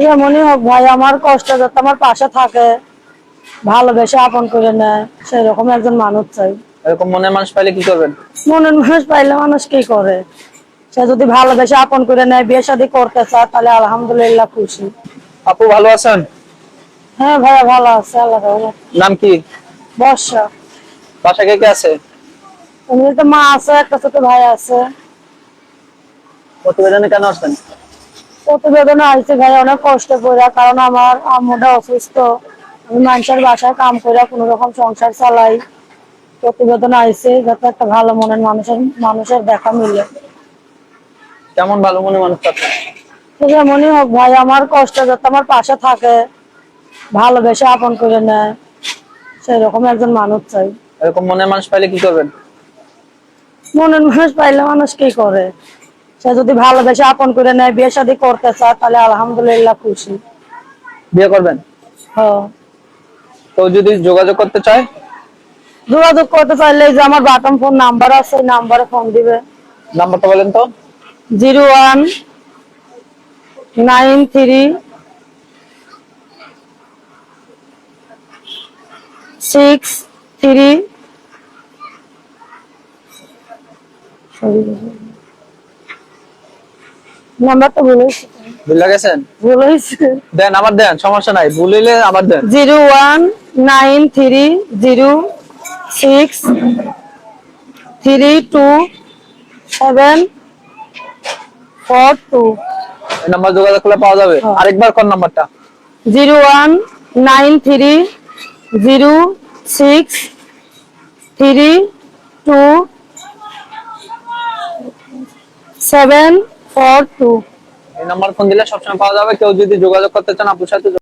যেমনই হোক ভাই, আমার কষ্ট যাতে আমার পাশে থাকে, ভালোবেসে আপন করে নেয়, সেরকম একজন মানুষ চাই। এরকম মনের মানুষ পাইলে কি করবেন? মনের মানুষ পাইলে মানুষ কি করে, সে যদি ভালোবেসে আপন করে নেয়, বিয়ে শাদী করতে চায়, তাহলে আলহামদুলিল্লাহ খুশি। আপু ভালো আছেন? হ্যাঁ ভাইয়া, ভালো আছে, আল্লাহ রহমতে। নাম কি? বর্ষা। বাসায় কে কে আছে? এমনিতে মা আছে, একটা ছোট ভাই আছে। প্রতিবেদনে কেন আসছেন? প্রতিবেদনে আইছে ভাই অনেক কষ্ট করে, কারণ আমার আম্মুটা অসুস্থ। আমি মানুষের বাসায় কাম করে কোন রকম সংসার চালাই। প্রতিবেদনে আইছে যাতে একটা ভালো মনের মানুষের মানুষের দেখা মিলে। কেমন ভালো মনের মানুষ পাচ্ছেন? যেমনই হোক ভাই, আমার কষ্ট যাতে আমার পাশে থাকে, ভালোবেসে আপন করে নেয়, সেরকম একজন মানুষ চাই। এরকম মনের মানুষ পাইলে কি করবেন? মনের মানুষ পাইলে মানুষ কি করে, সে যদি ভালোবেসে আপন করে নেয়, বিয়ে শাদী করতে চায়, তাহলে আলহামদুলিল্লাহ খুশি। বিয়ে করবেন? হ্যাঁ। তো যদি যোগাযোগ করতে চায়? যোগাযোগ করতে চাইলে এই যে আমার বাটন ফোন নাম্বার আছে, এই নাম্বারে ফোন দিবে। নাম্বারটা বলেন তো। 019363 নাম্বারটা বলেছি, ভুলে গেছেন? বলেছি। দেন, আবার দেন, সমস্যা নাই, ভুলিলে আবার দেন। 0193063272। এই নাম্বার যোগাযোগ করলে পাওয়া যাবে। আরেকবার কোন নাম্বারটা? 0193063272। এই নাম্বার ফোন দিলে সবসময় পাওয়া যাবে। কেউ যদি যোগাযোগ করতে চান আপুর সাথে